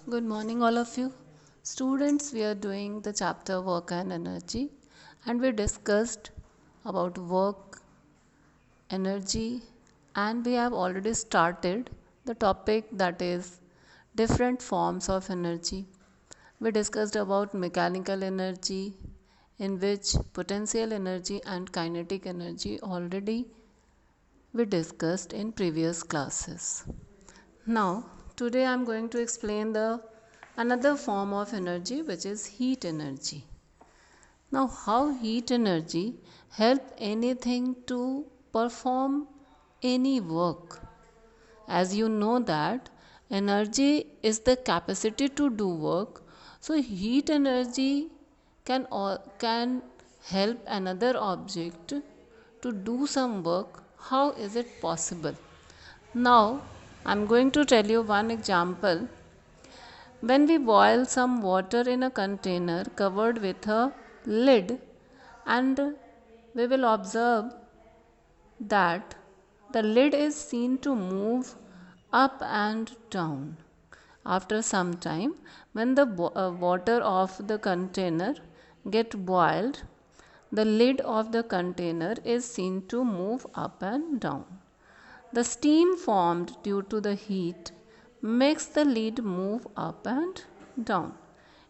Good morning, all of you. Students, we are doing the chapter Work and Energy, and we discussed about work, energy, and we have already started the topic that is different forms of energy. We discussed about mechanical energy, in which potential energy and kinetic energy already we discussed in previous classes. Now, today I am going to explain the another form of energy, which is heat energy. Now, how heat energy help anything to perform any work? As you know that energy is the capacity to do work, so heat energy can help another object to do some work. How is it possible? Now, I'm going to tell you one example. When we boil some water in a container covered with a lid, and we will observe that the lid is seen to move up and down. After some time, when the water of the container get boiled, the lid of the container is seen to move up and down. The steam formed due to the heat makes the lid move up and down.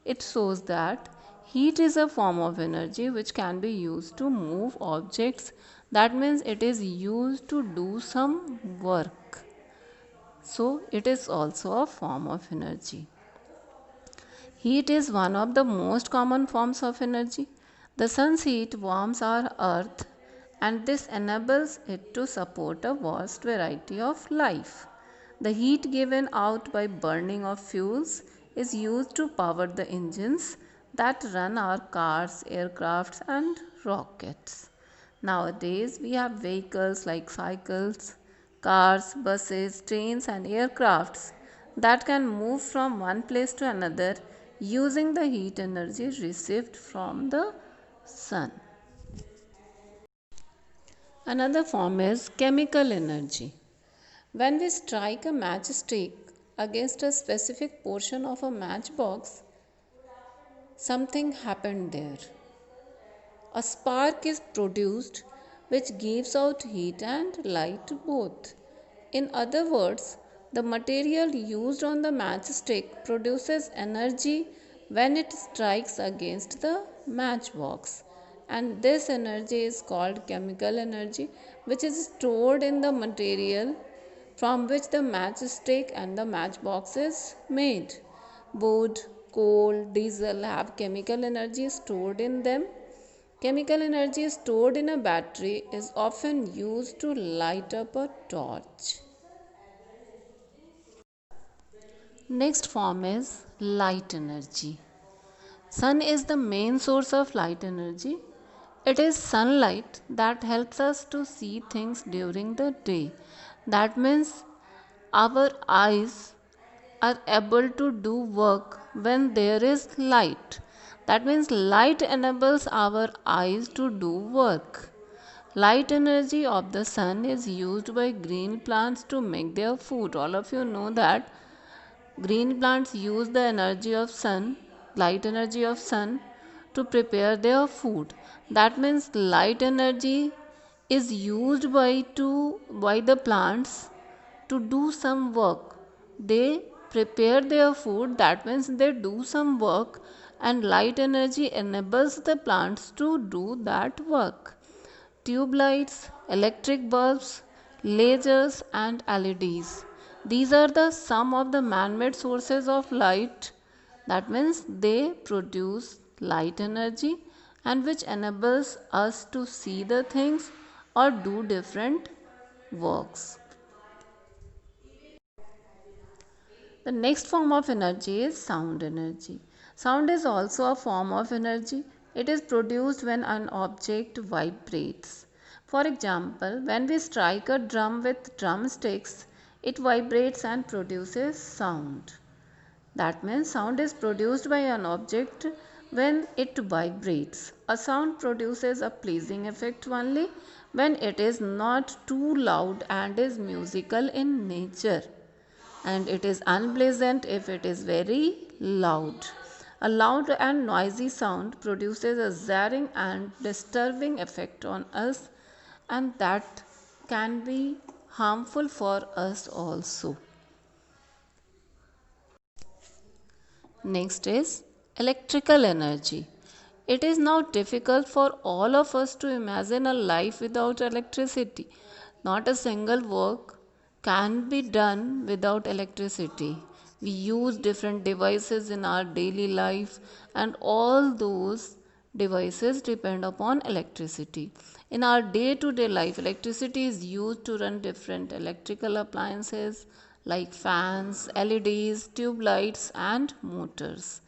It shows that heat is a form of energy which can be used to move objects. That means it is used to do some work. So, it is also a form of energy. Heat is one of the most common forms of energy. The sun's heat warms our earth, and this enables it to support a vast variety of life. The heat given out by burning of fuels is used to power the engines that run our cars, aircrafts, and rockets. Nowadays, we have vehicles like cycles, cars, buses, trains, and aircrafts that can move from one place to another using the heat energy received from the sun. Another form is chemical energy. When we strike a matchstick against a specific portion of a matchbox, something happened there. A spark is produced which gives out heat and light both. In other words, the material used on the matchstick produces energy when it strikes against the matchbox, and this energy is called chemical energy, which is stored in the material from which the matchstick and the matchbox is made. Wood, coal, diesel have chemical energy stored in them. Chemical energy stored in a battery is often used to light up a torch. Next form is light energy. Sun is the main source of light energy. It is sunlight that helps us to see things during the day. That means our eyes are able to do work when there is light. That means light enables our eyes to do work. Light energy of the sun is used by green plants to make their food. All of you know that green plants use the energy of sun, light energy of sun, to prepare their food. That means light energy is used by the plants to do some work. They prepare their food, that means they do some work, and light energy enables the plants to do that work. Tube lights, electric bulbs, lasers, and LEDs. These are the some of the man-made sources of light. That means they produce light energy and which enables us to see the things or do different works. The next form of energy is sound energy. Sound is also a form of energy. It is produced when an object vibrates. For example, when we strike a drum with drumsticks, it vibrates and produces sound. That means sound is produced by an object when it vibrates. A sound produces a pleasing effect only when it is not too loud and is musical in nature. and it is unpleasant if it is very loud. A loud and noisy sound produces a jarring and disturbing effect on us, and that can be harmful for us also. Next is electrical energy. It is now difficult for all of us to imagine a life without electricity. Not a single work can be done without electricity. We use different devices in our daily life, and all those devices depend upon electricity. In our day to day life, electricity is used to run different electrical appliances like fans, LEDs, tube lights, and motors.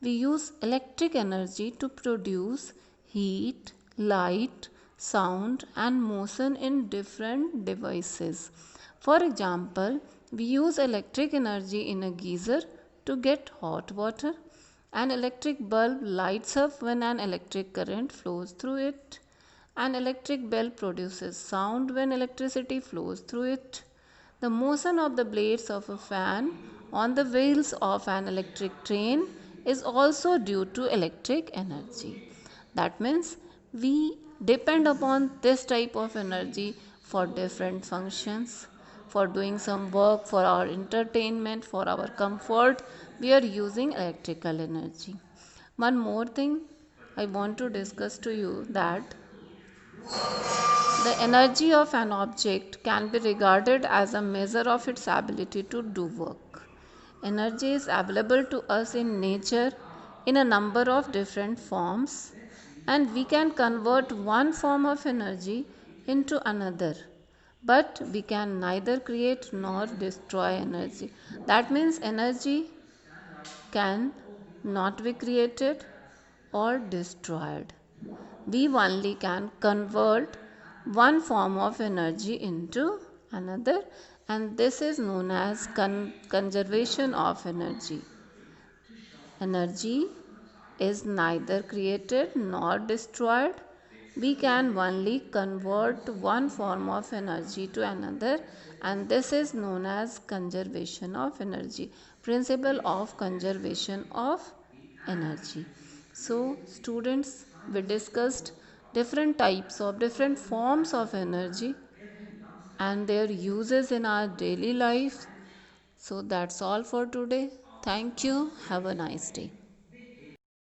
We use electric energy to produce heat, light, sound, and motion in different devices. For example, we use electric energy in a geyser to get hot water. An electric bulb lights up when an electric current flows through it. An electric bell produces sound when electricity flows through it. The motion of the blades of a fan on the wheels of an electric train is also due to electric energy. That means we depend upon this type of energy for different functions, for doing some work, for our entertainment, for our comfort. We are using electrical energy. One more thing I want to discuss to you, that the energy of an object can be regarded as a measure of its ability to do work. Energy is available to us in nature in a number of different forms, and we can convert one form of energy into another. But we can neither create nor destroy energy. That means energy can not be created or destroyed. We only can convert one form of energy into another, and this is known as conservation of energy. Energy is neither created nor destroyed. We can only convert one form of energy to another, and this is known as conservation of energy. Principle of conservation of energy. So, students, we discussed different types of different forms of energy and their uses in our daily life. So, that's all for today. Thank you. Have a nice day.